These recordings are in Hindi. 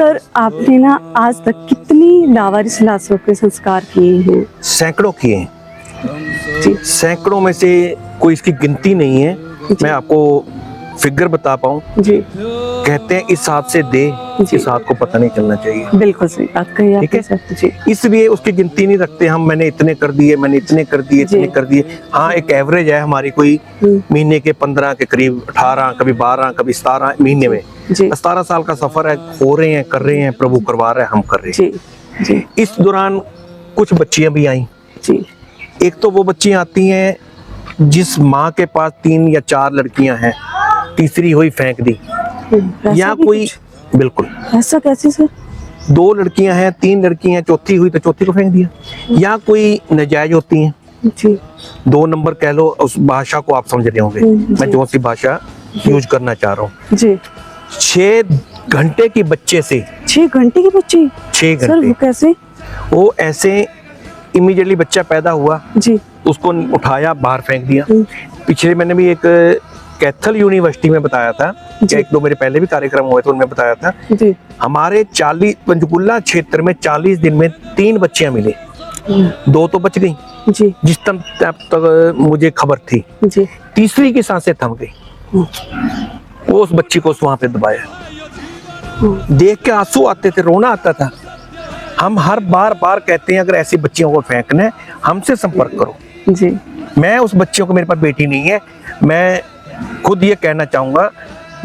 सर आपने ना आज तक कितनी लावारिस लाशों के संस्कार किए हैं? सैकड़ों किए हैं जी सैकड़ों में से कोई इसकी गिनती नहीं है। मैं आपको फिगर बता पाऊं, जी कहते हैं इस हाथ से दे, इस हाथ को पता नहीं चलना चाहिए। बिल्कुल सही बात कही ठीक आपने है सर। जी इसलिए उसकी गिनती नहीं रखते हम, मैंने इतने कर दिए, मैंने इतने कर दिए, इतने जी। कर दिए। हाँ एक एवरेज है हमारी, कोई महीने के 15 के करीब, 18, कभी 12, कभी 17 महीने में। जी 17 साल का सफर है, हो रहे हैं, कर रहे हैं, प्रभु करवा रहे हैं, हम कर रहे हैं। जी जी इस दौरान कुछ बच्चियां भी आई। जी एक तो वो बच्चियां आती हैं जिस माँ के पास 3 या 4 लड़कियां हैं, तीसरी हुई फेंक दी, ऐसा या भी कोई कुछ? बिल्कुल ऐसा कैसे सर? 2 लड़कियां हैं, 3 लड़कियां, चौथी हुई तो चौथी को फेंक दिया, या कोई नाजायज होती हैं। जी 2 नंबर कह लो, उस भाषा को आप समझ रहे होंगे मैं जो सी भाषा यूज करना चाह रहा हूँ। जी 6 घंटे की बच्चे से 6 घंटे की बच्ची? 6 सर वो घंटे कैसे? वो ऐसे इमीडिएटली बच्चा पैदा हुआ, जी उसको उठाया, बाहर फेंक दिया। पिछले मैंने भी एक कैथल यूनिवर्सिटी में बताया था, जी। 1-2 मेरे पहले भी कार्यक्रम हुए थे, उनमें बताया था जी हमारे 40 पंचकुला क्षेत्र में 40 दिन में 3 बच्चियां मिली, 2 तो बच गई जी जिस तक मुझे खबर थी। जी तीसरी की सांसें थम गई, वो उस बच्ची को वहां पे दबाया, देख के आंसू आते थे, रोना आता था। हम हर बार कहते हैं अगर ऐसी बच्चियों को फेंकना है हमसे संपर्क करो। जी मैं उस बच्चियों को, मेरे पास बेटी नहीं है, मैं खुद ये कहना चाहूंगा,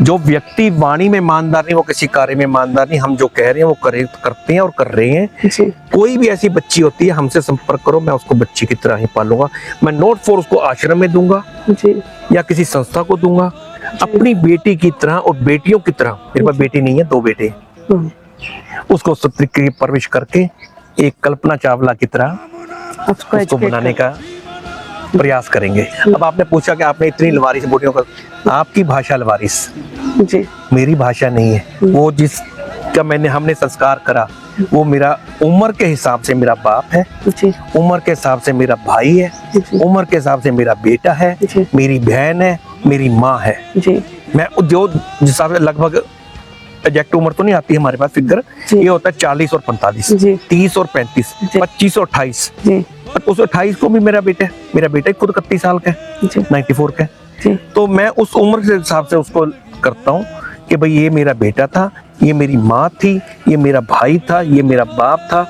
जो व्यक्ति वाणी में ईमानदार नहीं वो किसी कार्य में ईमानदार नहीं। हम जो कह रहे हैं वो करते हैं और कर रहे हैं। जी कोई भी ऐसी बच्ची होती है हमसे संपर्क करो, मैं उसको बच्ची की तरह ही पालूंगा। मैं नोट फॉर उसको आश्रम में दूंगा जी या किसी संस्था को दूंगा, अपनी बेटी की तरह और बेटियों की तरह। मेरे पास बेटी नहीं है, 2 बेटे, उसको सत्य की परवरिश करके एक कल्पना चावला की तरह उसको बनाने का प्रयास करेंगे। अब आपने पूछा कि आपने इतनी लवारिस बोटियों का, आपकी भाषा लवारिस, जी मेरी भाषा नहीं है। वो जिसका हमने संस्कार करा वो मेरा उम्र के हिसाब से मेरा बाप है, जी उम्र के हिसाब से मेरा भाई है, उम्र के हिसाब से मेरा बेटा है, मेरी बहन है, मेरी माँ है। जी मैं जो जिस हिसाब से लगभग एग्जैक्ट उम्र तो नहीं आती हमारे पास फिगर, ये होता है 40 और 45, 30 और 35, 25 और 28। जी उस 28 को भी मेरा बेटा खुद 31 साल का है, 94 का है। तो मैं उस उम्र के हिसाब से उसको करता हूँ कि भाई ये मेरा बेटा था, ये मेरी माँ थी, ये मेरा भाई था, ये मेरा बाप था।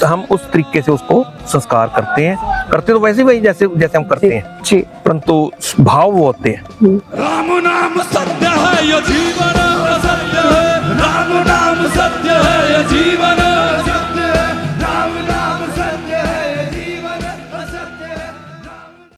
हम उस तरीके से उसको संस्कार करते तो वैसे वही जैसे हम करते हैं जी, परंतु भाव वो होते हैं। राम नाम सत्य है, ये जीवन सत्य है। राम नाम सत्य है, ये जीवन